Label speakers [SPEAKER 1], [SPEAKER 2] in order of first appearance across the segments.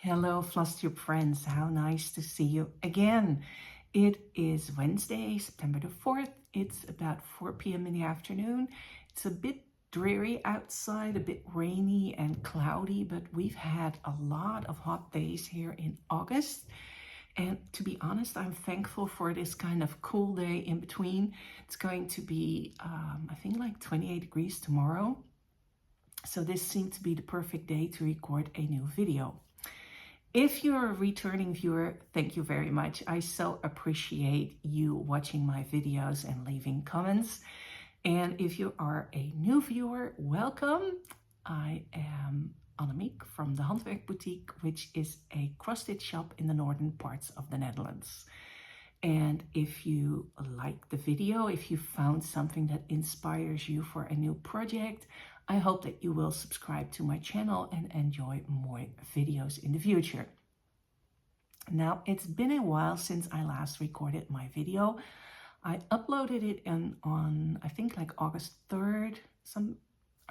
[SPEAKER 1] Hello, Flosstube friends. How nice to see you again. It is Wednesday, September the 4th. It's about 4 p.m. in the afternoon. It's a bit dreary outside, a bit rainy and cloudy, but we've had a lot of hot days here in August. And to be honest, I'm thankful for this kind of cool day in between. It's going to be, I think, like 28 degrees tomorrow. So this seemed to be the perfect day to record a new video. If you're a returning viewer, thank you very much. I so appreciate you watching my videos and leaving comments. And if you are a new viewer, welcome. I am Annemiek from the Handwerk Boetiek, which is a cross-stitch shop in the northern parts of the Netherlands. And if you like the video, if you found something that inspires you for a new project, I hope that you will subscribe to my channel and enjoy more videos in the future. Now, it's been a while since I last recorded my video. I uploaded it on I think like August 3rd, some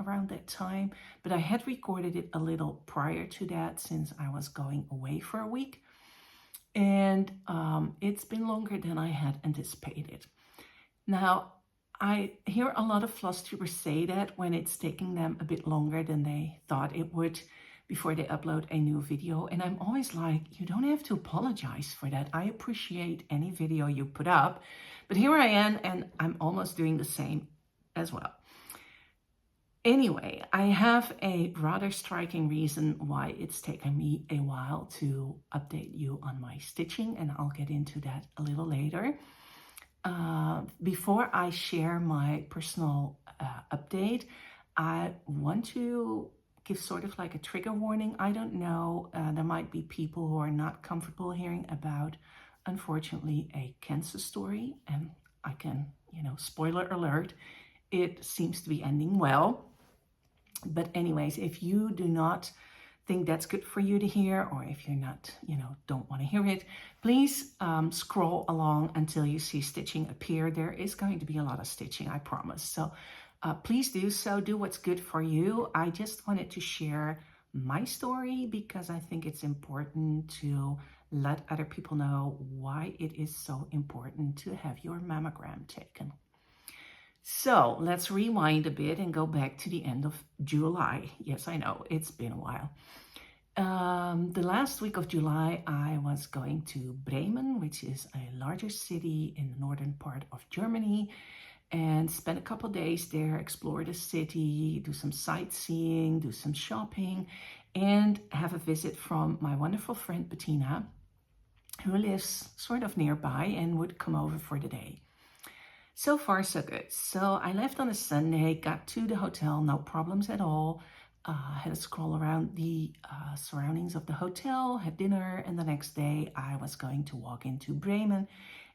[SPEAKER 1] around that time, but I had recorded it a little prior to that since I was going away for a week. And it's been longer than I had anticipated. Now, I hear a lot of Flosstubers say that when it's taking them a bit longer than they thought it would before they upload a new video. And I'm always like, you don't have to apologize for that. I appreciate any video you put up, but here I am and I'm almost doing the same as well. Anyway, I have a rather striking reason why it's taken me a while to update you on my stitching, and I'll get into that a little later. Before I share my personal update, I want to give sort of like a trigger warning. I don't know, there might be people who are not comfortable hearing about, unfortunately, a cancer story, and I can, spoiler alert, it seems to be ending well. But anyways, if you do not think that's good for you to hear, or if you're not, don't want to hear it, please scroll along until you see stitching appear. There is going to be a lot of stitching, I promise. So please do so. Do what's good for you. I just wanted to share my story because I think it's important to let other people know why it is so important to have your mammogram taken. So let's rewind a bit and go back to the end of July. Yes, I know, it's been a while. The last week of July, I was going to Bremen, which is a larger city in the northern part of Germany, and spend a couple days there, explore the city, do some sightseeing, do some shopping, and have a visit from my wonderful friend Bettina, who lives sort of nearby and would come over for the day. So far, so good. So I left on a Sunday, got to the hotel, no problems at all. Had to scroll around the surroundings of the hotel, had dinner, and the next day I was going to walk into Bremen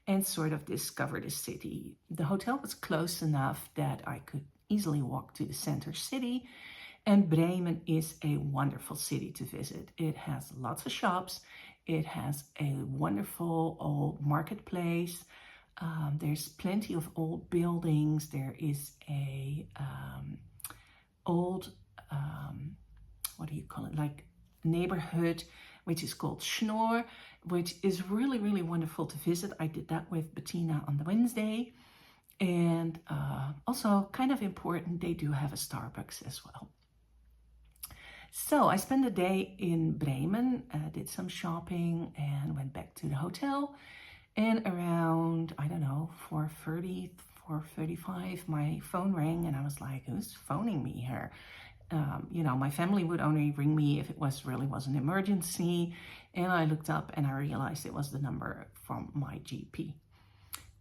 [SPEAKER 1] and sort of discover the city. The hotel was close enough that I could easily walk to the center city, and Bremen is a wonderful city to visit. It has lots of shops. It has a wonderful old marketplace. There's plenty of old buildings. There is a old, what do you call it, like neighborhood, which is called Schnoor, which is really, really wonderful to visit. I did that with Bettina on the Wednesday. And also kind of important, they do have a Starbucks as well. So I spent a day in Bremen, did some shopping and went back to the hotel. And around, I don't know, 4:30, 4:35, my phone rang and I was like, who's phoning me here? My family would only ring me if it really was an emergency. And I looked up and I realized it was the number from my GP.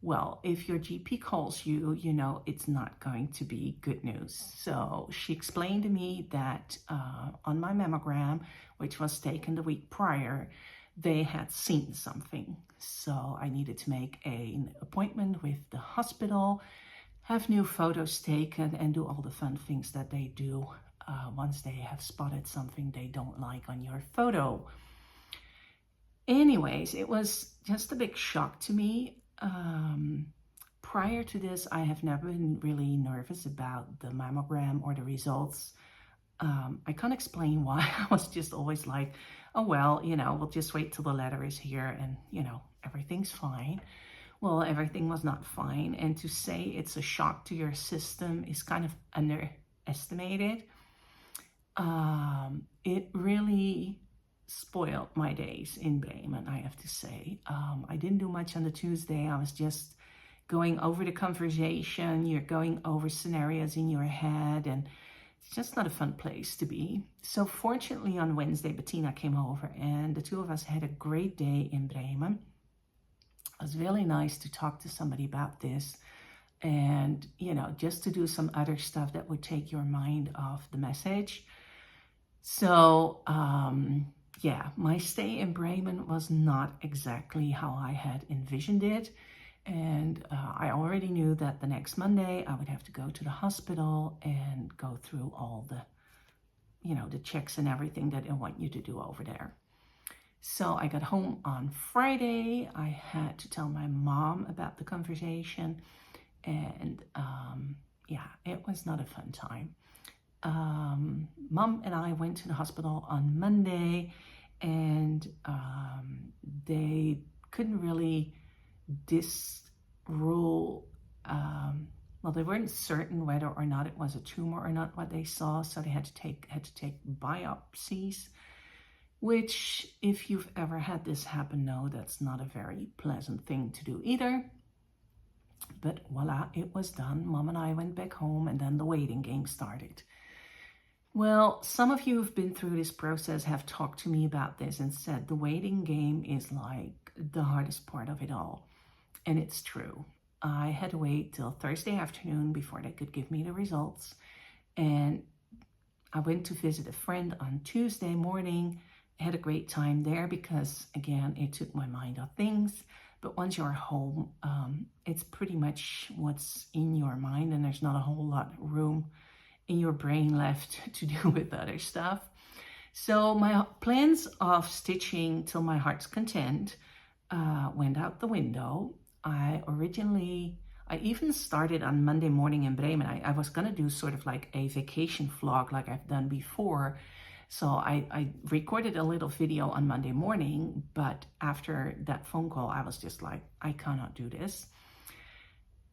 [SPEAKER 1] Well, if your GP calls you, it's not going to be good news. So she explained to me that on my mammogram, which was taken the week prior, they had seen something. So I needed to make an appointment with the hospital, have new photos taken, and do all the fun things that they do once they have spotted something they don't like on your photo. Anyways, it was just a big shock to me. Prior to this, I have never been really nervous about the mammogram or the results. I can't explain why. I was just always like, oh, well, we'll just wait till the letter is here and, everything's fine. Well, everything was not fine. And to say it's a shock to your system is kind of underestimated. It really spoiled my days in Bremen, I have to say. I didn't do much on the Tuesday. I was just going over the conversation. You're going over scenarios in your head, and it's just not a fun place to be. So fortunately on Wednesday, Bettina came over and the two of us had a great day in Bremen. It was really nice to talk to somebody about this and, just to do some other stuff that would take your mind off the message. So, yeah, my stay in Bremen was not exactly how I had envisioned it. And I already knew that the next Monday I would have to go to the hospital and go through all the, the checks and everything that they want you to do over there. So I got home on Friday. I had to tell my mom about the conversation. And yeah, it was not a fun time. Mom and I went to the hospital on Monday, and they couldn't really disrule, well, they weren't certain whether or not it was a tumor or not what they saw, so they had to take biopsies, which, if you've ever had this happen, no, that's not a very pleasant thing to do either. But voila, it was done. Mom and I went back home, and then the waiting game started. Well, some of you who've been through this process have talked to me about this and said the waiting game is like the hardest part of it all. And it's true. I had to wait till Thursday afternoon before they could give me the results. And I went to visit a friend on Tuesday morning. I had a great time there because, again, it took my mind off things. But once you're home, it's pretty much what's in your mind, and there's not a whole lot of room in your brain left to do with other stuff. So my plans of stitching till my heart's content went out the window. I even started on Monday morning in Bremen. I was going to do sort of like a vacation vlog like I've done before. So I recorded a little video on Monday morning, but after that phone call, I was just like, I cannot do this.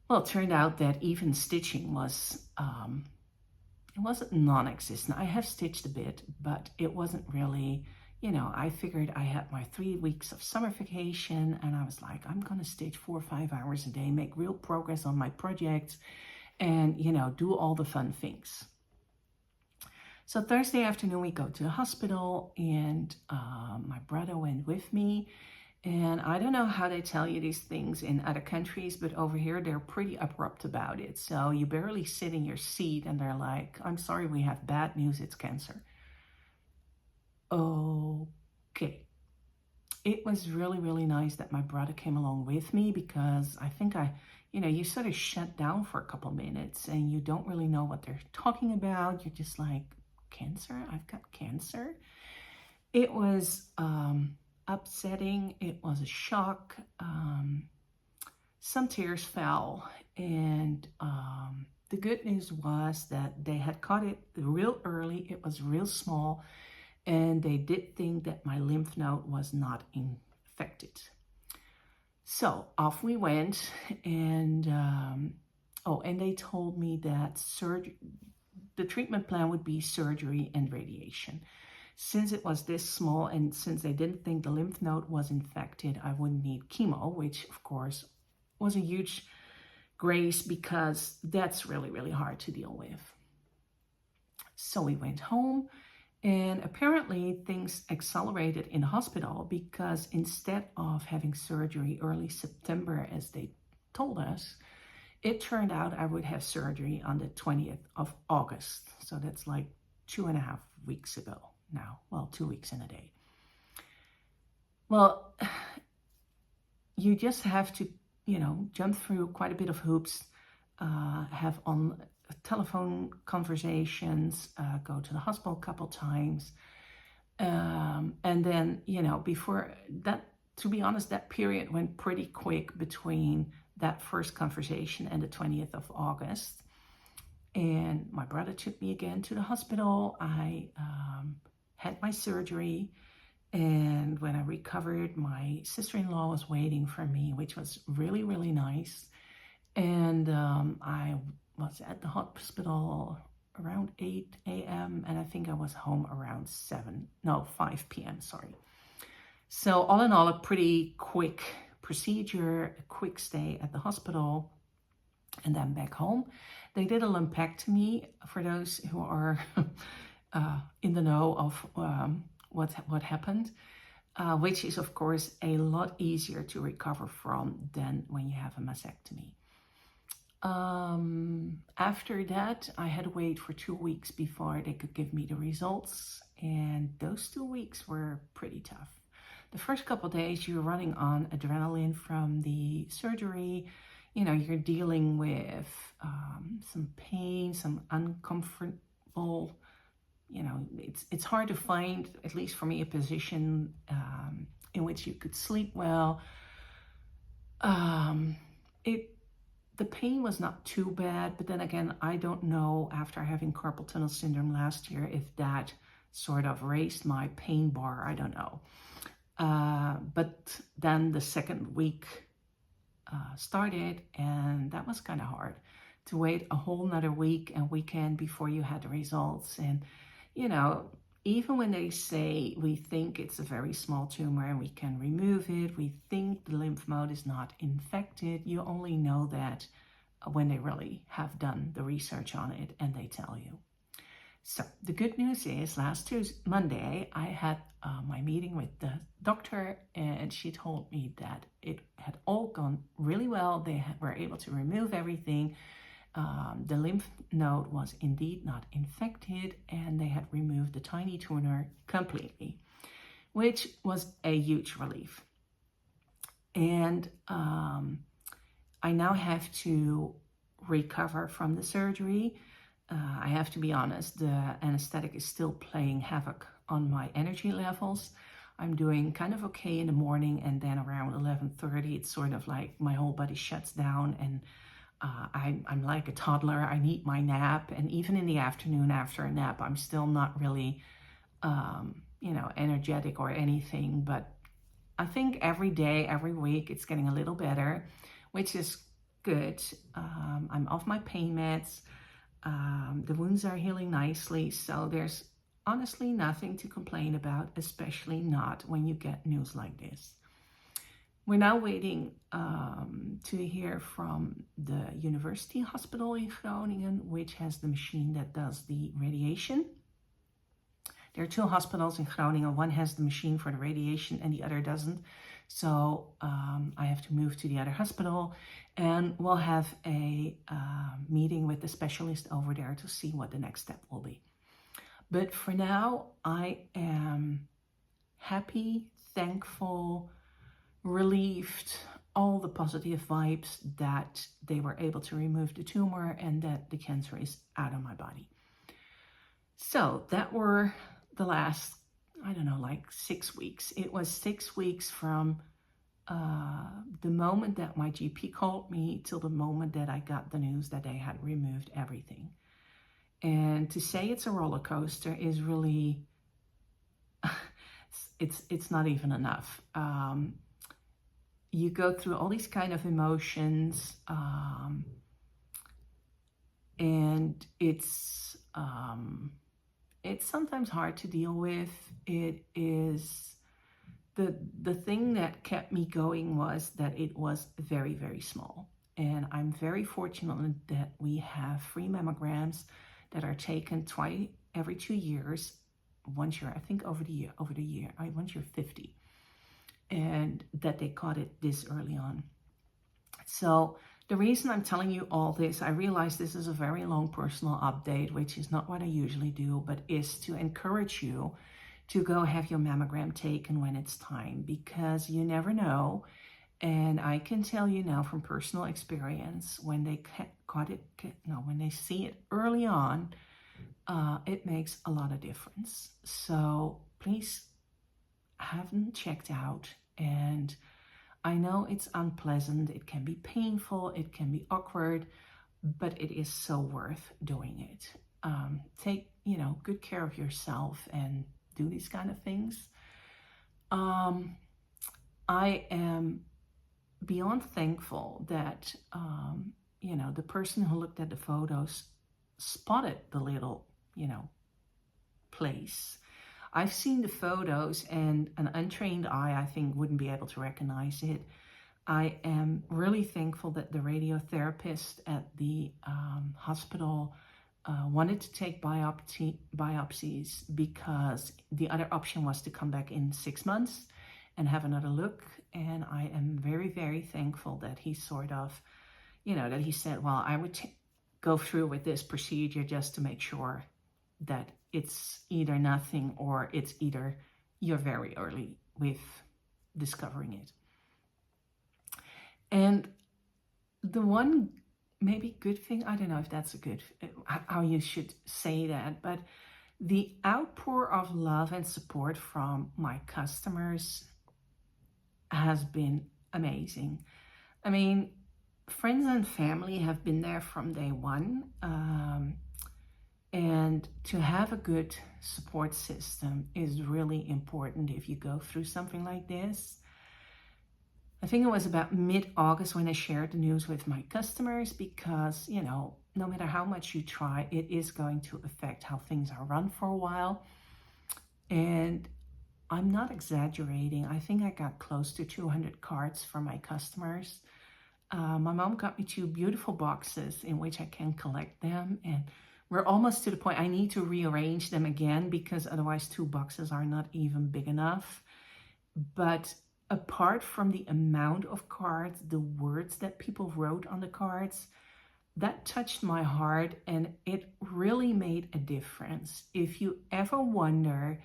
[SPEAKER 1] Well, it turned out that even stitching was, it wasn't non-existent. I have stitched a bit, but it wasn't really, I figured I had my 3 weeks of summer vacation, and I was like, I'm going to stitch 4 or 5 hours a day, make real progress on my projects, and, do all the fun things. So Thursday afternoon, we go to the hospital, and my brother went with me. And I don't know how they tell you these things in other countries, but over here, they're pretty abrupt about it. So you barely sit in your seat, and they're like, I'm sorry, we have bad news, it's cancer. Okay. It was really, really nice that my brother came along with me, because I think you sort of shut down for a couple minutes, and you don't really know what they're talking about. You're just like, cancer? I've got cancer? It was upsetting. It was a shock. Some tears fell, and the good news was that they had caught it real early. It was real small, and they did think that my lymph node was not infected. So off we went, and and they told me that the treatment plan would be surgery and radiation. Since it was this small, and since they didn't think the lymph node was infected, I wouldn't need chemo, which of course was a huge grace, because that's really, really hard to deal with. So we went home, and apparently things accelerated in the hospital, because instead of having surgery early September, as they told us, it turned out I would have surgery on the 20th of August. So that's like 2.5 weeks ago now. Well, 2 weeks and a day. Well, you just have to, jump through quite a bit of hoops, have on telephone conversations, go to the hospital a couple times. And then, before that, to be honest, that period went pretty quick between that first conversation and the 20th of August. And my brother took me again to the hospital. I had my surgery. And when I recovered, my sister-in-law was waiting for me, which was really, really nice. And I was at the hospital around 8 a.m. and I think I was home around 5 p.m., sorry. So all in all, a pretty quick procedure, a quick stay at the hospital, and then back home. They did a lumpectomy, for those who are in the know of what happened, which is of course a lot easier to recover from than when you have a mastectomy. After that, I had to wait for 2 weeks before they could give me the results, and those 2 weeks were pretty tough. The first couple of days you're running on adrenaline from the surgery. You know, you're dealing with some pain, some uncomfortable, you know, it's hard to find, at least for me, a position in which you could sleep well. The pain was not too bad, but then again, I don't know, after having carpal tunnel syndrome last year, if that sort of raised my pain bar, I don't know. But then the second week started, and that was kind of hard to wait a whole nother week and weekend before you had the results. And, you know, even when they say we think it's a very small tumor and we can remove it, we think the lymph node is not infected, you only know that when they really have done the research on it and they tell you. So the good news is last Monday, I had my meeting with the doctor, and she told me that it had all gone really well. They were able to remove everything. The lymph node was indeed not infected, and they had removed the tiny tumor completely, which was a huge relief. And I now have to recover from the surgery. I have to be honest, the anesthetic is still playing havoc on my energy levels. I'm doing kind of okay in the morning, and then around 11:30, it's sort of like my whole body shuts down, and I'm like a toddler. I need my nap, and even in the afternoon after a nap, I'm still not really, you know, energetic or anything. But I think every day, every week, it's getting a little better, which is good. I'm off my pain meds. The wounds are healing nicely, so there's honestly nothing to complain about, especially not when you get news like this. We're now waiting to hear from the University Hospital in Groningen, which has the machine that does the radiation. There are 2 hospitals in Groningen. One has the machine for the radiation and the other doesn't. So I have to move to the other hospital, and we'll have a meeting with the specialist over there to see what the next step will be. But for now, I am happy, thankful, relieved, all the positive vibes that they were able to remove the tumor and that the cancer is out of my body. So that were the last, I don't know, like 6 weeks. It was 6 weeks from the moment that my GP called me till the moment that I got the news that they had removed everything. And to say it's a roller coaster is really, it's not even enough. You go through all these kind of emotions, and it's sometimes hard to deal with. It is the thing that kept me going was that it was very, very small. And I'm very fortunate that we have free mammograms that are taken every 2 years. Once you're, I think over the year, once you're 50, and that they caught it this early on. So the reason I'm telling you all this, I realize this is a very long personal update, which is not what I usually do, but is to encourage you to go have your mammogram taken when it's time, because you never know. And I can tell you now from personal experience, when they when they see it early on, it makes a lot of difference. So please have them checked out. And I know it's unpleasant, it can be painful, it can be awkward, but it is so worth doing it. Take, good care of yourself and do these kind of things. I am beyond thankful that, the person who looked at the photos spotted the little, place. I've seen the photos, and an untrained eye, I think, wouldn't be able to recognize it. I am really thankful that the radiotherapist at the hospital wanted to take biopsies, because the other option was to come back in 6 months and have another look. And I am very, very thankful that he sort of, that he said, well, I would go through with this procedure just to make sure that it's either nothing or it's either you're very early with discovering it. And the one maybe good thing, I don't know if that's how you should say that, but the outpour of love and support from my customers has been amazing. I mean, friends and family have been there from day one. And to have a good support system is really important if you go through something like this. I think it was about mid-August when I shared the news with my customers, because, no matter how much you try, it is going to affect how things are run for a while. And I'm not exaggerating. I think I got close to 200 cards from my customers. My mom got me 2 beautiful boxes in which I can collect them. And we're almost to the point I need to rearrange them again, because otherwise 2 boxes are not even big enough. But apart from the amount of cards, the words that people wrote on the cards, that touched my heart, and it really made a difference. If you ever wonder,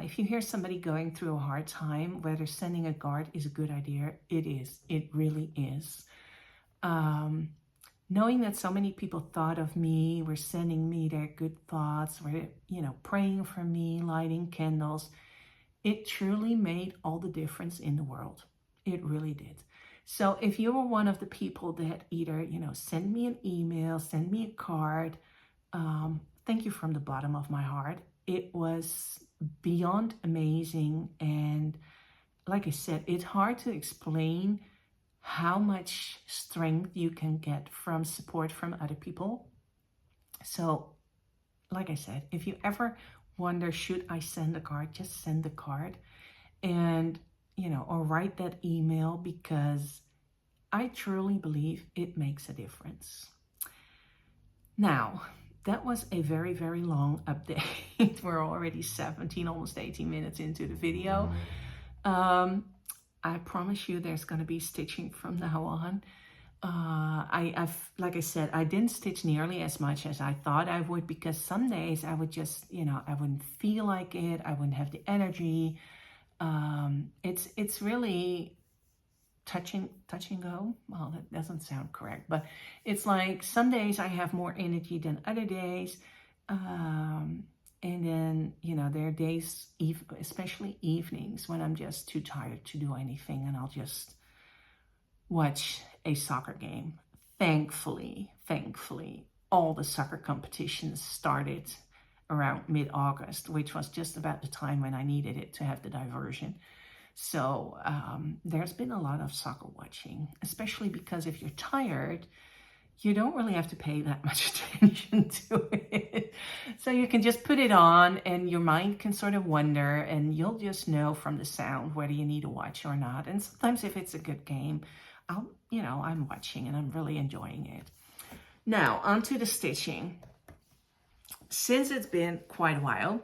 [SPEAKER 1] if you hear somebody going through a hard time, whether sending a card is a good idea, it is. It really is. Knowing that so many people thought of me, were sending me their good thoughts, were, praying for me, lighting candles, it truly made all the difference in the world. It really did. So if you were one of the people that either, send me an email, send me a card, thank you from the bottom of my heart. It was beyond amazing. And like I said, it's hard to explain how much strength you can get from support from other people. So, like I said, if you ever wonder, should I send a card, just send the card, and, or write that email, because I truly believe it makes a difference. Now, that was a very, very long update. We're already 17, almost 18 minutes into the video. I promise you there's going to be stitching from now on. Like I said, I didn't stitch nearly as much as I thought I would, because some days I would just, I wouldn't feel like it. I wouldn't have the energy. It's really touch and go. Well, that doesn't sound correct, but it's like some days I have more energy than other days. And then, there are days, especially evenings, when I'm just too tired to do anything, and I'll just watch a soccer game. Thankfully, all the soccer competitions started around mid-August, which was just about the time when I needed it to have the diversion. So there's been a lot of soccer watching, especially because if you're tired, you don't really have to pay that much attention to it. So you can just put it on and your mind can sort of wander, and you'll just know from the sound whether you need to watch or not. And sometimes if it's a good game, I'm watching and I'm really enjoying it. Now, onto the stitching. Since it's been quite a while,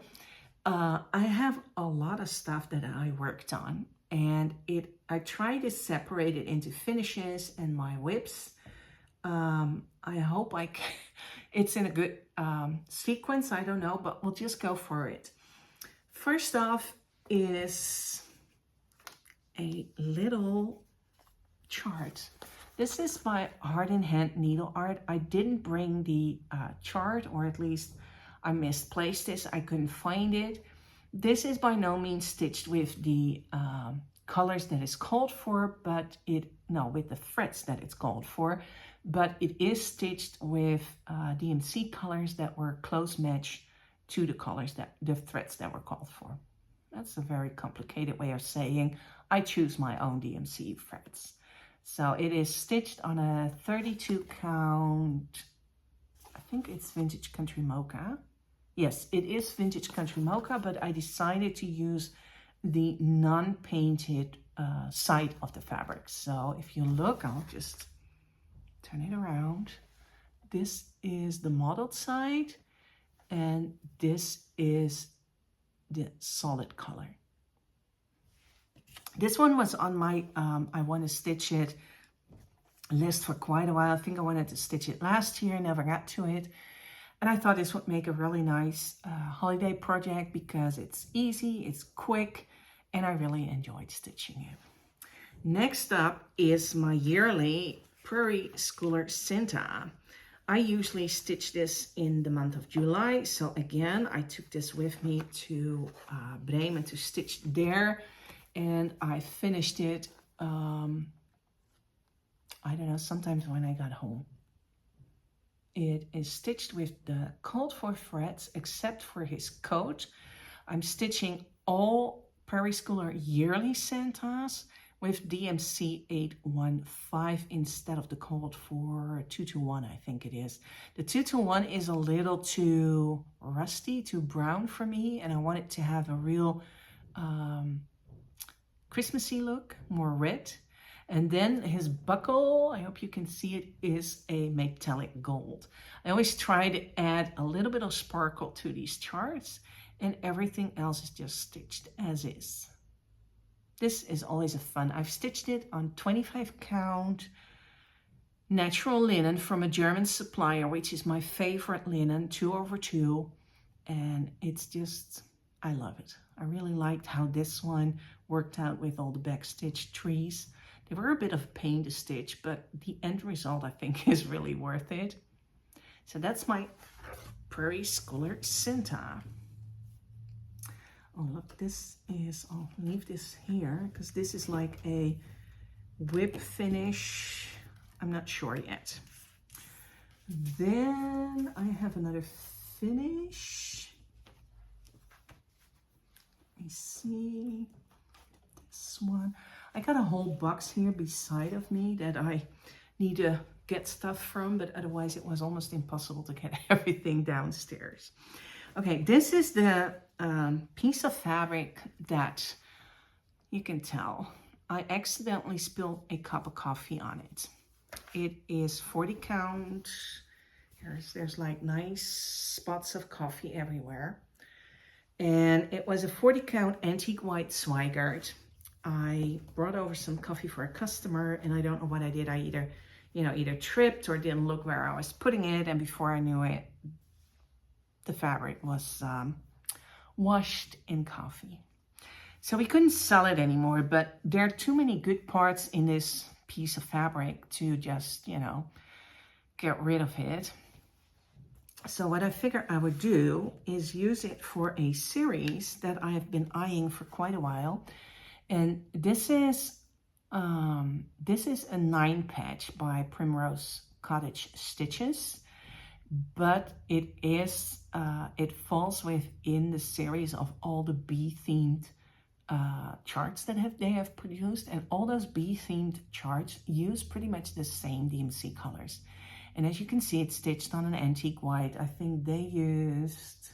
[SPEAKER 1] I have a lot of stuff that I worked on, and I try to separate it into finishes and my whips. I hope it's in a good sequence. I don't know, but we'll just go for it. First off is a little chart. This is my Heart in Hand needle art. I didn't bring the chart, or at least I misplaced this. I couldn't find it. This is by no means stitched with the colors that it's called for, but with the frets that it's called for. but it is stitched with DMC colors that were close match to the colors the threads that were called for. That's a very complicated way of saying I choose my own DMC threads. So it is stitched on a 32 count, I think it's Vintage Country Mocha. Yes, it is Vintage Country Mocha, but I decided to use the non-painted side of the fabric. So if you look, I'll just turn it around. This is the modeled side, and this is the solid color. This one was on my I want to stitch it list for quite a while. I think I wanted to stitch it last year, never got to it. And I thought this would make a really nice holiday project because it's easy, it's quick, and I really enjoyed stitching it. Next up is my yearly Prairie Schooler Cinta. I usually stitch this in the month of July. So again, I took this with me to Bremen to stitch there. And I finished it, I don't know, sometimes when I got home. It is stitched with the called for threads, except for his coat. I'm stitching all Prairie Schooler yearly Santas with DMC 815 instead of the called for 221, I think it is. The 221 is a little too rusty, too brown for me, and I want it to have a real Christmassy look, more red. And then his buckle, I hope you can see it, is a metallic gold. I always try to add a little bit of sparkle to these charts, and everything else is just stitched as is. This is always a fun. I've stitched it on 25 count natural linen from a German supplier, which is my favorite linen, 2/2. And it's just, I love it. I really liked how this one worked out with all the backstitched trees. They were a bit of a pain to stitch, but the end result, I think, is really worth it. So that's my Prairie Schooler Cinta. Oh, look, this is, I'll leave this here because this is like a whip finish. I'm not sure yet. Then I have another finish. Let me see this one. I got a whole box here beside of me that I need to get stuff from, but otherwise it was almost impossible to get everything downstairs. Okay, this is the piece of fabric that you can tell I accidentally spilled a cup of coffee on it. It is 40 count. There's like nice spots of coffee everywhere. And it was a 40 count antique white Zweigart. I brought over some coffee for a customer, and I don't know what I did. I either tripped or didn't look where I was putting it, and before I knew it, the fabric was washed in coffee. So we couldn't sell it anymore, but there are too many good parts in this piece of fabric to just, get rid of it. So what I figured I would do is use it for a series that I have been eyeing for quite a while. And this is a 9-patch by Primrose Cottage Stitches, but it falls within the series of all the bee-themed charts that they have produced, and all those bee-themed charts use pretty much the same DMC colors. And as you can see, it's stitched on an antique white. I think they used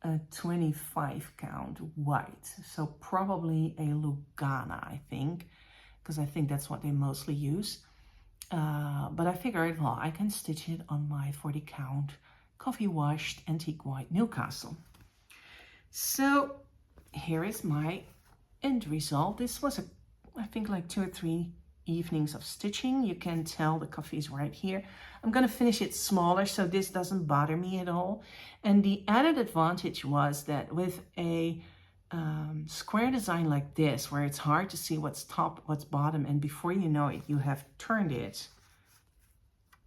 [SPEAKER 1] a 25 count white, so probably a Lugana, I think, because I think that's what they mostly use. But I figured, well, I can stitch it on my 40 count coffee washed antique white Newcastle. So here is my end result. This was I think like 2 or 3 evenings of stitching. You can tell the coffee is right here. I'm going to finish it smaller so this doesn't bother me at all. And the added advantage was that with a square design like this, where it's hard to see what's top, what's bottom, and before you know it, you have turned it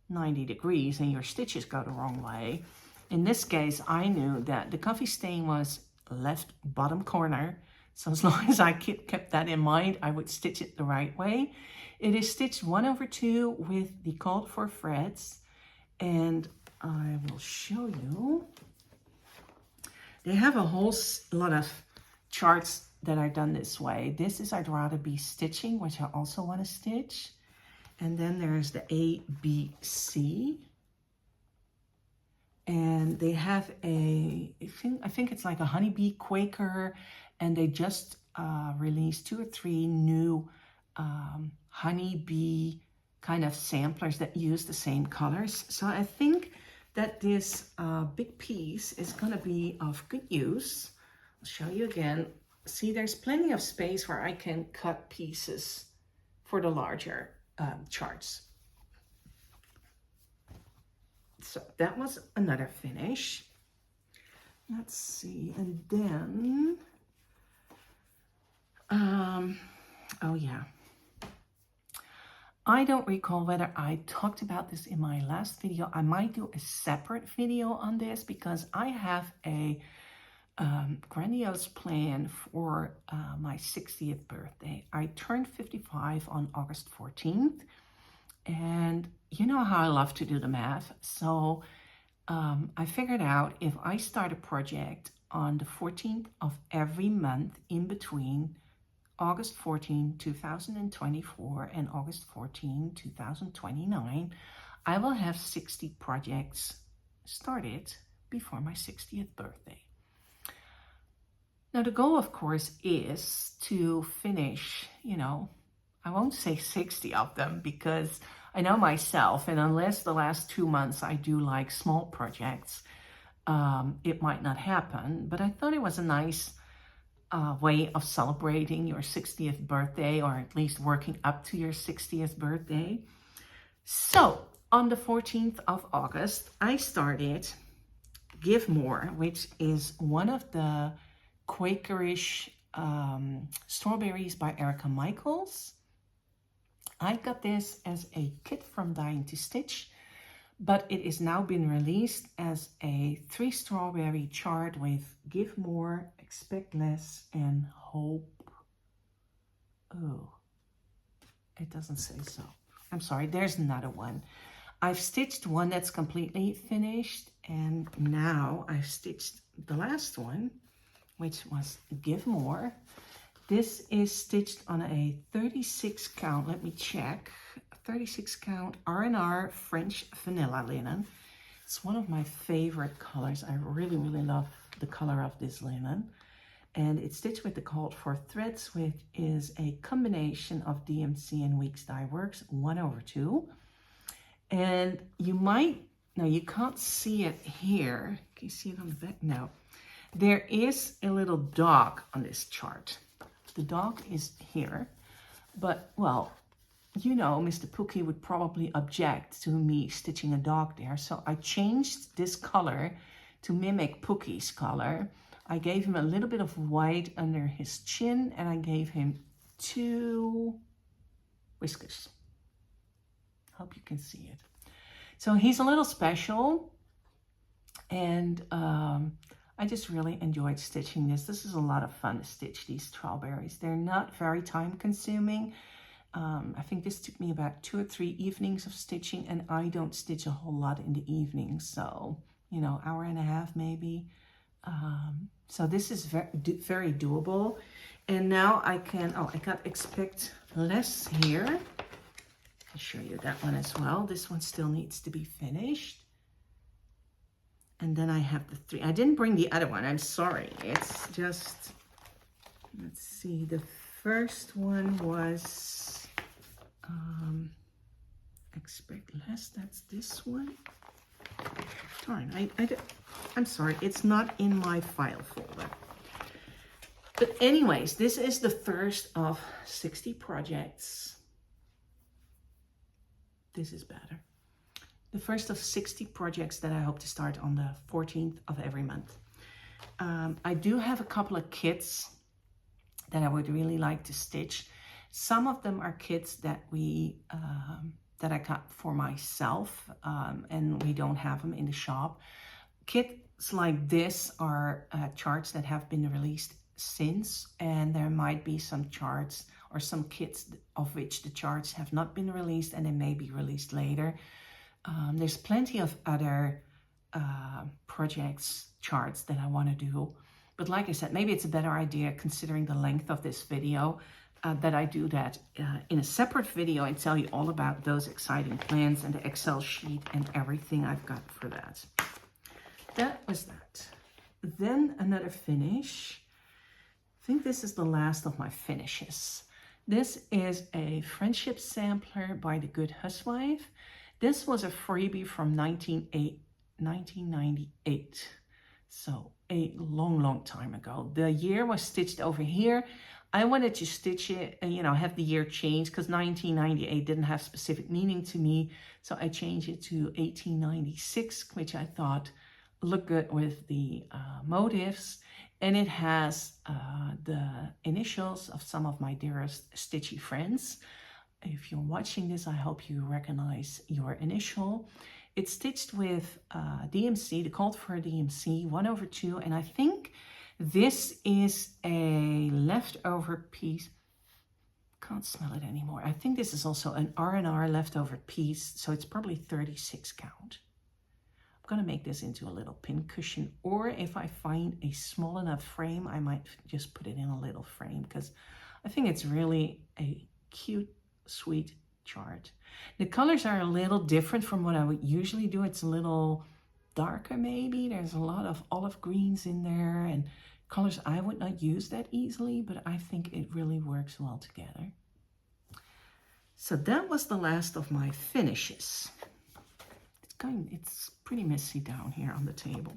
[SPEAKER 1] 90 degrees and your stitches go the wrong way. In this case, I knew that the coffee stain was left bottom corner, So as long as I kept that in mind, I would stitch it the right way. It is stitched 1/2 with the called for threads, and I will show you. They have a whole lot of charts that are done this way. This is I'd rather be stitching, which I also want to stitch. And then there's the A, B, C. And they have I think it's like a honeybee Quaker, and they just released 2 or 3 new honeybee kind of samplers that use the same colors. So I think that this big piece is going to be of good use. I'll show you again. See, there's plenty of space where I can cut pieces for the larger charts. So that was another finish. Let's see, and then, oh yeah. I don't recall whether I talked about this in my last video. I might do a separate video on this because I have a grandiose plan for my 60th birthday. I turned 55 on August 14th, and you know how I love to do the math. So I figured out if I start a project on the 14th of every month in between August 14, 2024 and August 14, 2029, I will have 60 projects started before my 60th birthday. Now the goal, of course, is to finish, you know, I won't say 60 of them because I know myself, and unless the last 2 months I do like small projects, it might not happen. But I thought it was a nice way of celebrating your 60th birthday, or at least working up to your 60th birthday. So on the 14th of August, I started Give More, which is one of the Quakerish strawberries by Erica Michaels. I got this as a kit from Dying to Stitch, but it is now been released as a 3 strawberry chart with Give More, Expect Less, and Hope. Oh, it doesn't say so. I'm sorry, there's another one. I've stitched one that's completely finished, and now I've stitched the last one, which was Give More. This is stitched on a 36 count, let me check, 36 count R&R French vanilla linen. It's one of my favorite colors. I really, really love the color of this linen. And it's stitched with the called for threads, which is a combination of DMC and Weeks Dye Works 1/2. And you might, now you can't see it here. Can you see it on the back? No. There is a little dog on this chart. The dog is here, but well, you know, Mr. Pookie would probably object to me stitching a dog there. So I changed this color to mimic Pookie's color. I gave him a little bit of white under his chin, and I gave him 2 whiskers. Hope you can see it. So he's a little special, and I just really enjoyed stitching this. This is a lot of fun to stitch these strawberries. They're not very time consuming. I think this took me about 2 or 3 evenings of stitching, and I don't stitch a whole lot in the evenings. So, you know, hour and a half maybe. So this is very doable. And now I can, oh, I got Expect Less here. I'll show you that one as well. This one still needs to be finished. And then I have the 3. I didn't bring the other one. I'm sorry. It's just, let's see. The first one was Expect Less. That's this one. Darn, I'm sorry. It's not in my file folder. But anyways, this is the first of 60 projects. This is better. The first of 60 projects that I hope to start on the 14th of every month. I do have a couple of kits that I would really like to stitch. Some of them are kits that that I got for myself, and we don't have them in the shop. Kits like this are charts that have been released since, and there might be some charts or some kits of which the charts have not been released and they may be released later. There's plenty of other projects, charts that I want to do. But like I said, maybe it's a better idea, considering the length of this video, that I do that in a separate video and tell you all about those exciting plans and the Excel sheet and everything I've got for that. That was that. Then another finish. I think this is the last of my finishes. This is a friendship sampler by The Good Huswife. This was a freebie from 1998. So a long time ago. The year was stitched over here. I wanted to stitch it and, you know, have the year change because 1998 didn't have specific meaning to me. So I changed it to 1896, which I thought looked good with the motifs. And it has the initials of some of my dearest stitchy friends. If you're watching this, I hope you recognize your initial. It's stitched with DMC, the called for DMC 1/2, and I think this is a leftover piece. Can't smell it anymore. I think this is also an R&R leftover piece, so it's probably 36 count. I'm gonna make this into a little pin cushion, or if I find a small enough frame, I might just put it in a little frame because I think it's really a cute, sweet chart. The colors are a little different from what I would usually do. It's a little darker maybe. There's a lot of olive greens in there and colors I would not use that easily, but I think it really works well together. So that was the last of my finishes. It's pretty messy down here on the table.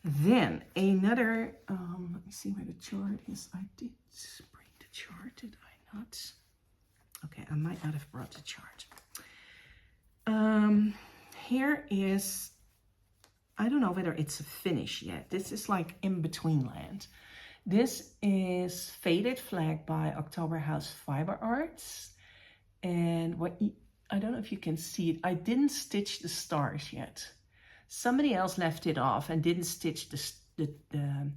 [SPEAKER 1] Then another, let me see where the chart is. I did bring the chart, did I not? Okay, I might not have brought the chart. Here is, I don't know whether it's a finish yet. This is like in between land. This is Faded Flag by October House Fiber Arts. And I don't know if you can see it. I didn't stitch the stars yet. Somebody else left it off and didn't stitch the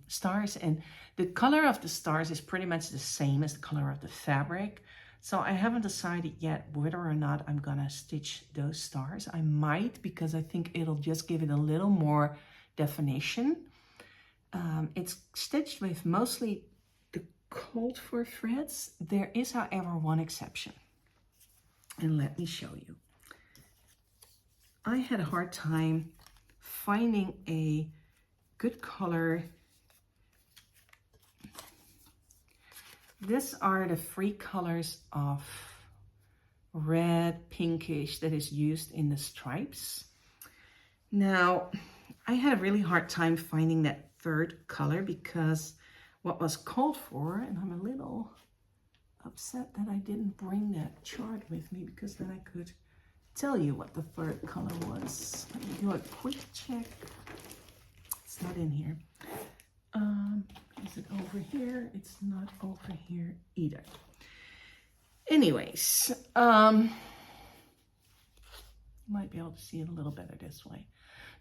[SPEAKER 1] stars. And the color of the stars is pretty much the same as the color of the fabric. So I haven't decided yet whether or not I'm gonna stitch those stars. I might, because I think it'll just give it a little more definition. It's stitched with mostly the called for threads. There is, however, one exception. And let me show you. I had a hard time finding a good color. These are the 3 colors of red, pinkish that is used in the stripes. Now, I had a really hard time finding that 3rd color because what was called for, and I'm a little upset that I didn't bring that chart with me because then I could tell you what the 3rd color was. Let me do a quick check. It's not in here. Is it over here? It's not over here either. Anyways, you might be able to see it a little better this way.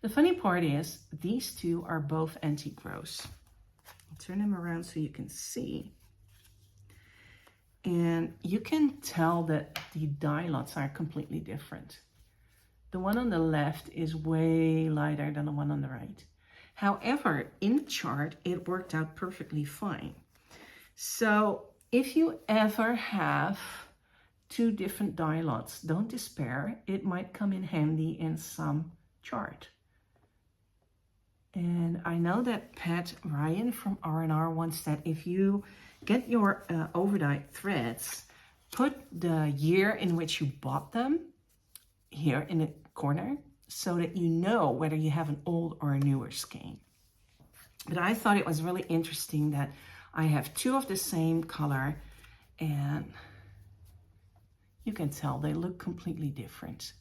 [SPEAKER 1] The funny part is these two are both antique rose. I'll turn them around so you can see. And you can tell that the dye lots are completely different. The one on the left is way lighter than the one on the right. However, in the chart, it worked out perfectly fine. So if you ever have 2 different dye lots, don't despair. It might come in handy in some chart. And I know that Pat Ryan from R&R wants that if you get your overdyed threads, put the year in which you bought them here in the corner so that you know whether you have an old or a newer skein. But I thought it was really interesting that I have 2 of the same color and you can tell they look completely different.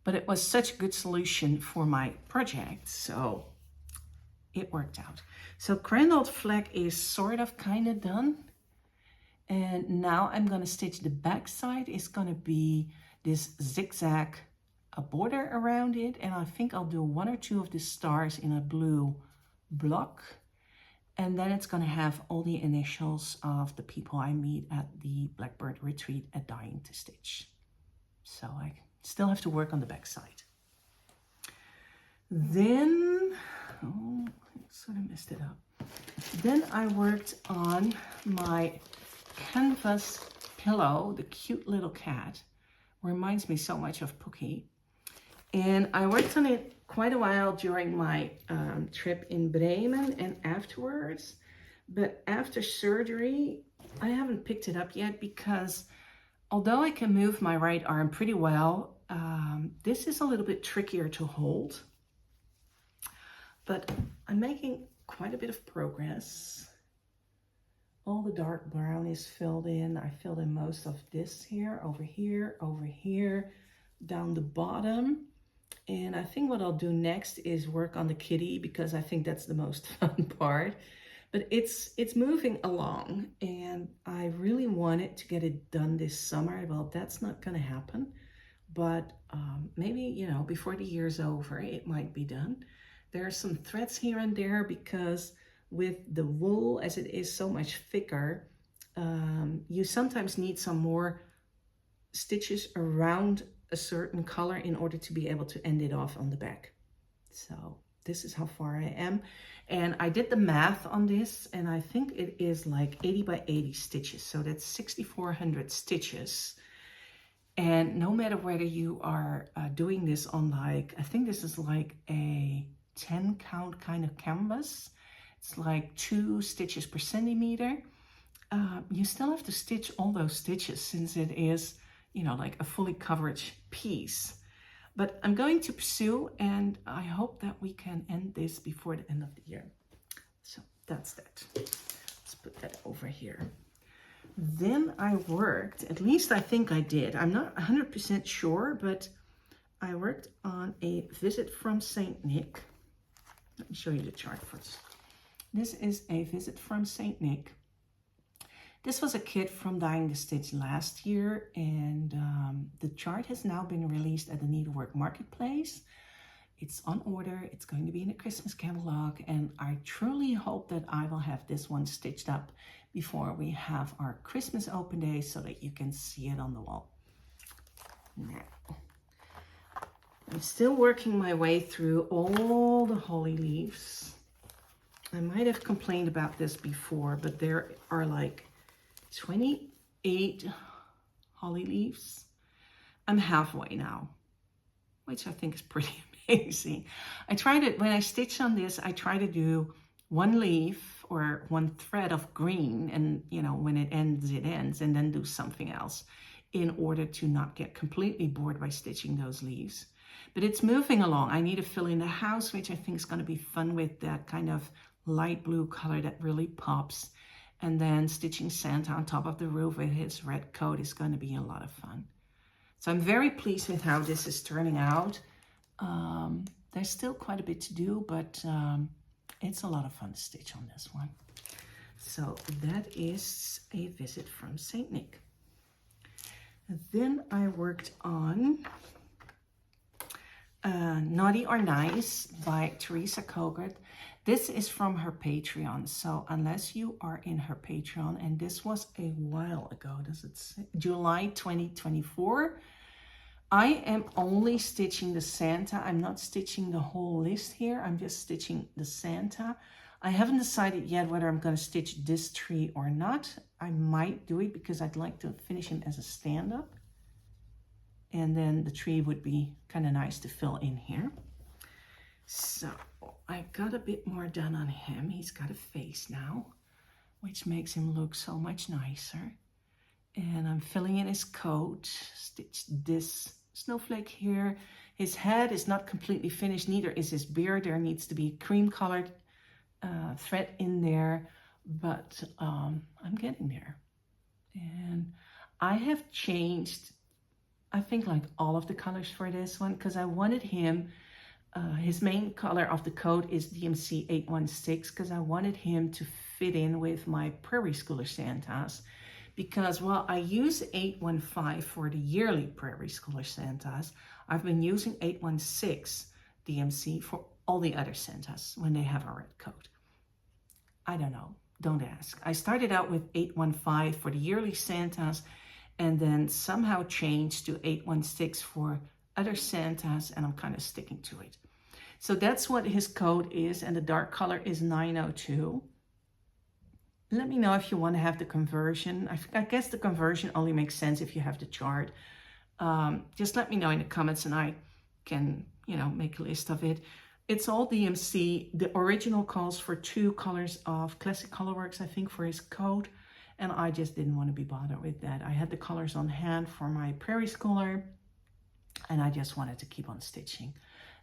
[SPEAKER 1] But it was such a good solution for my project, so it worked out. So Crandalled Flag is sort of kind of done. And now I'm going to stitch the back side. It's going to be this zigzag a border around it, and I think I'll do 1 or 2 of the stars in a blue block. And then it's going to have all the initials of the people I meet at the Blackbird Retreat at Dying to Stitch. So I still have to work on the back side. Then, oh, I sort of messed it up. Then I worked on my canvas pillow, the cute little cat. Reminds me so much of Pookie. And I worked on it quite a while during my trip in Bremen and afterwards. But after surgery, I haven't picked it up yet because although I can move my right arm pretty well, this is a little bit trickier to hold. But I'm making quite a bit of progress. All the dark brown is filled in. I filled in most of this here, over here, down the bottom. And I think what I'll do next is work on the kitty because I think that's the most fun part. But it's moving along and I really wanted to get it done this summer. Well, that's not going to happen. But maybe, you know, before the year's over, it might be done. There are some threads here and there because with the wool, as it is so much thicker, you sometimes need some more stitches around a certain color in order to be able to end it off on the back. So this is how far I am. And I did the math on this and I think it is like 80 by 80 stitches. So that's 6,400 stitches. And no matter whether you are doing this on like, I think this is like a 10 count kind of canvas. It's like 2 stitches per centimeter. You still have to stitch all those stitches since it is, you know, like a fully covered piece. But I'm going to pursue and I hope that we can end this before the end of the year. So that's that. Let's put that over here. Then I worked, at least I think I did. I'm not 100% sure, but I worked on a Visit from Saint Nick. Let me show you the chart first. This is a Visit from Saint Nick. This was a kit from Dying to Stitch last year, and the chart has now been released at the Needlework Marketplace. It's on order, it's going to be in a Christmas catalog, and I truly hope that I will have this one stitched up before we have our Christmas open day so that you can see it on the wall. Now, I'm still working my way through all the holly leaves. I might have complained about this before, but there are like 28 holly leaves. I'm halfway now, which I think is pretty amazing. When I stitch on this, I try to do one leaf or one thread of green, and you know, when it ends, and then do something else in order to not get completely bored by stitching those leaves. But it's moving along. I need to fill in the house, which I think is going to be fun with that kind of light blue color that really pops. And then stitching Santa on top of the roof with his red coat is going to be a lot of fun. So I'm very pleased with how this is turning out. There's still quite a bit to do, but it's a lot of fun to stitch on this one. So that is a Visit from Saint Nick. Then I worked on Naughty or Nice by Teresa Kogert. This is from her Patreon, so unless you are in her Patreon, and this was a while ago, does it say? July 2024. I am only stitching the Santa. I'm not stitching the whole list here. I'm just stitching the Santa. I haven't decided yet whether I'm going to stitch this tree or not. I might do it because I'd like to finish him as a stand-up. And then the tree would be kind of nice to fill in here. So I got a bit more done on him. He's got a face now, which makes him look so much nicer. And I'm filling in his coat, stitched this snowflake here. His head is not completely finished, neither is his beard. There needs to be cream colored thread in there, but I'm getting there. And I have changed, I think, like all of the colors for this one, because I wanted him, his main color of the coat is DMC 816, because I wanted him to fit in with my Prairie Schooler Santas, because while I use 815 for the yearly Prairie Schooler Santas, I've been using 816 DMC for all the other Santas when they have a red coat. I don't know, don't ask. I started out with 815 for the yearly Santas and then somehow changed to 816 for other Santas, and I'm kind of sticking to it. So that's what his code is, and the dark color is 902. Let me know if you want to have the conversion. I guess the conversion only makes sense if you have the chart. Just let me know in the comments and I can, make a list of it. It's all DMC. The original calls for 2 colors of Classic Colorworks, I think, for his code. And I just didn't want to be bothered with that. I had the colors on hand for my Prairie Schooler, and I just wanted to keep on stitching.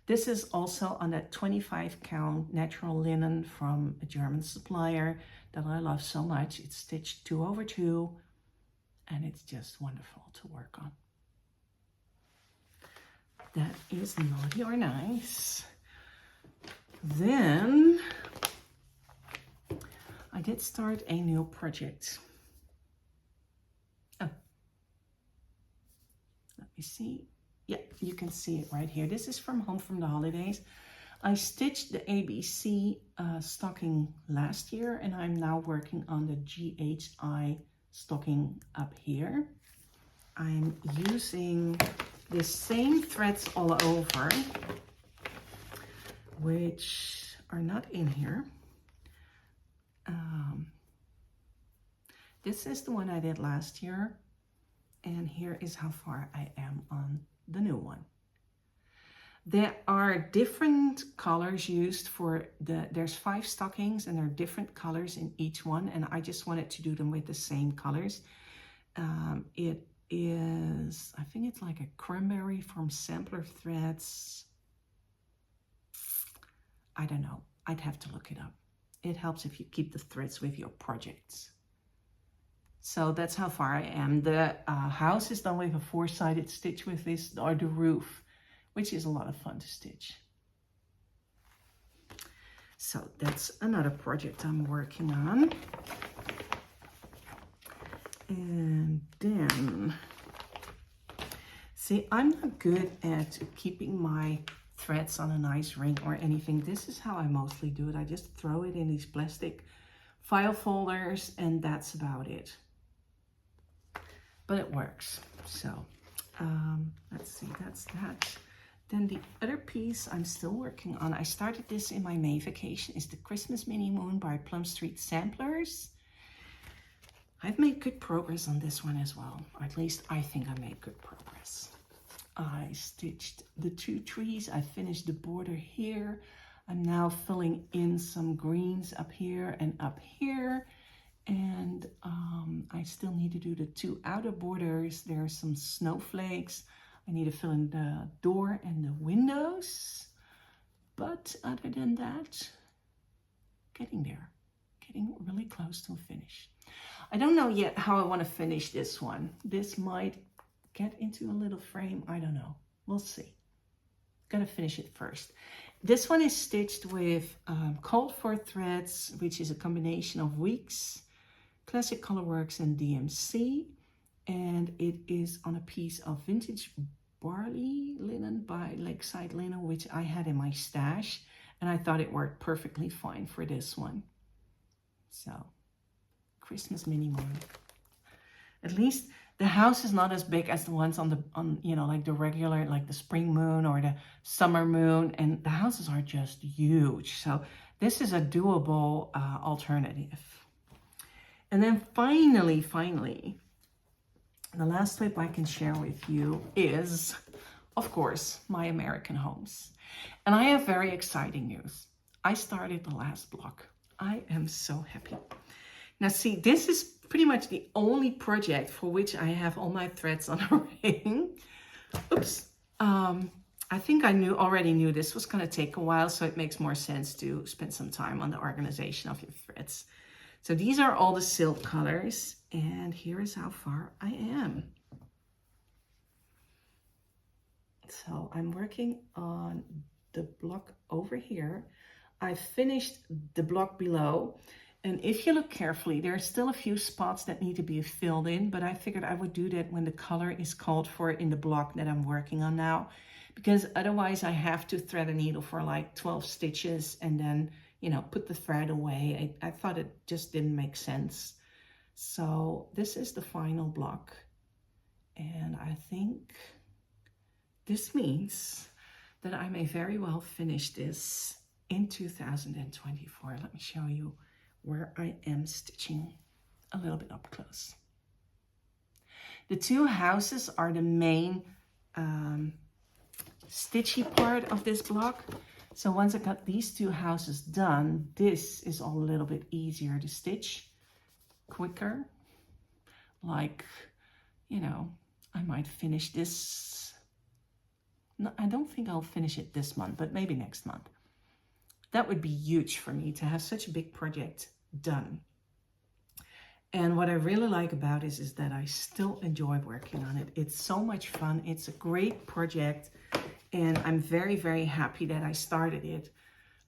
[SPEAKER 1] This is also on that 25 count natural linen from a German supplier that I love so much. It's stitched 2/2, and it's just wonderful to work on. That is naughty or nice. Then I did start a new project. Oh, let me see. Yeah, you can see it right here. This is from Home from the Holidays. I stitched the ABC stocking last year, and I'm now working on the GHI stocking up here. I'm using the same threads all over, which are not in here. This is the one I did last year, and here is how far I am on the new one. There are different colors used for there's 5 stockings, and there are different colors in each one, and I just wanted to do them with the same colors. It is, I think it's like a cranberry from Sampler Threads. I don't know, I'd have to look it up. It helps if you keep the threads with your projects. So that's how far I am. The house is done with a 4-sided stitch with this, or the roof, which is a lot of fun to stitch. So that's another project I'm working on. And then, see, I'm not good at keeping my threads on a nice ring or anything. This is how I mostly do it. I just throw it in these plastic file folders, and that's about it. But it works. So let's see, that's that. Then the other piece I'm still working on, I started this in my May vacation, is the Christmas Mini Moon by Plum Street Samplers. I've made good progress on this one as well. Or at least I think I made good progress. I stitched the 2 trees. I finished the border here. I'm now filling in some greens up here and up here. And I still need to do the 2 outer borders. There are some snowflakes. I need to fill in the door and the windows. But other than that, getting there. Getting really close to a finish. I don't know yet how I want to finish this one. This might get into a little frame. I don't know. We'll see. Gotta finish it first. This one is stitched with Cold for threads, which is a combination of Weeks, Classic Colorworks, and DMC. And it is on a piece of vintage barley linen by Lakeside Linen, which I had in my stash. And I thought it worked perfectly fine for this one. So, Christmas Mini Moon. At least the house is not as big as the ones on like the regular, like the spring moon or the summer moon. And the houses are just huge. So this is a doable alternative. And then finally, the last tip I can share with you is, of course, my American homes. And I have very exciting news. I started the last block. I am so happy. Now see, this is pretty much the only project for which I have all my threads on a ring. Oops. I think I already knew this was going to take a while, so it makes more sense to spend some time on the organization of your threads. So these are all the silk colors, and here is how far I am. So I'm working on the block over here. I finished the block below, and if you look carefully, there are still a few spots that need to be filled in, but I figured I would do that when the color is called for in the block that I'm working on now, because otherwise I have to thread a needle for like 12 stitches and then, you know, put the thread away. I thought it just didn't make sense. So this is the final block. And I think this means that I may very well finish this in 2024. Let me show you where I am stitching a little bit up close. The two houses are the main stitchy part of this block. So once I got these two houses done, this is all a little bit easier to stitch, quicker. Like, you know, I might finish this. No, I don't think I'll finish it this month, but maybe next month. That would be huge for me to have such a big project done. And what I really like about it is that I still enjoy working on it. It's so much fun. It's a great project. And I'm very, very happy that I started it.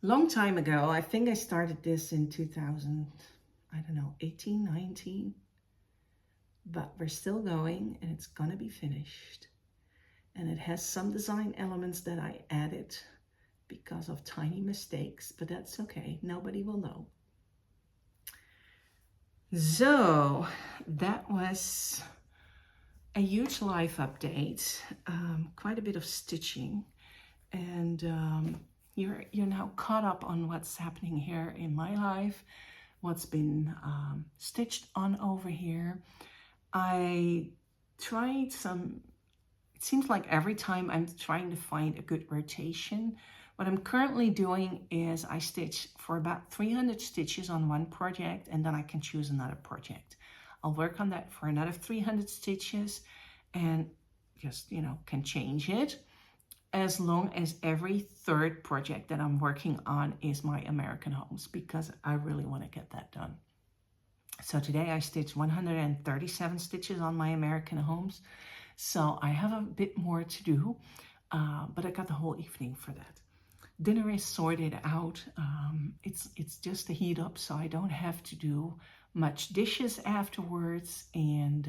[SPEAKER 1] Long time ago, I think I started this in 18, 19. But we're still going and it's gonna be finished. And it has some design elements that I added because of tiny mistakes, but that's okay. Nobody will know. So that was a huge life update, quite a bit of stitching, and you're now caught up on what's happening here in my life, what's been stitched on over here. I tried some, it seems like every time I'm trying to find a good rotation. What I'm currently doing is I stitch for about 300 stitches on one project, and then I can choose another project. I'll work on that for another 300 stitches and just, you know, can change it as long as every third project that I'm working on is my American homes, because I really want to get that done. So today I stitched 137 stitches on my American homes. So I have a bit more to do, but I got the whole evening for that. Dinner is sorted out. It's just a heat up, so I don't have to do much dishes afterwards. And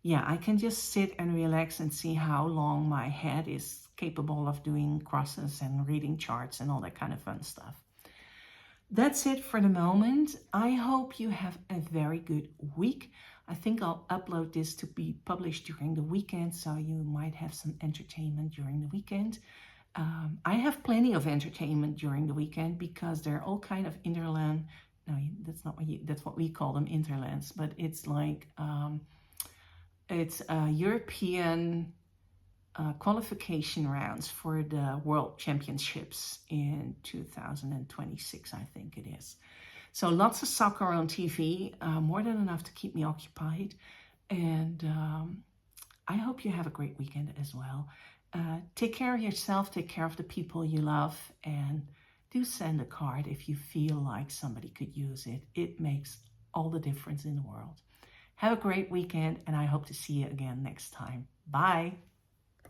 [SPEAKER 1] yeah, I can just sit and relax and see how long my head is capable of doing crosses and reading charts and all that kind of fun stuff. That's it for the moment. I hope you have a very good week. I think I'll upload this to be published during the weekend, so you might have some entertainment during the weekend. I have plenty of entertainment during the weekend because there are all kind of interland. No, that's not that's what we call them, interlands. But it's like it's European qualification rounds for the World Championships in 2026, I think it is. So lots of soccer on TV, more than enough to keep me occupied. And I hope you have a great weekend as well. Take care of yourself, take care of the people you love, and do send a card if you feel like somebody could use it. It makes all the difference in the world. Have a great weekend, and I hope to see you again next time. Bye.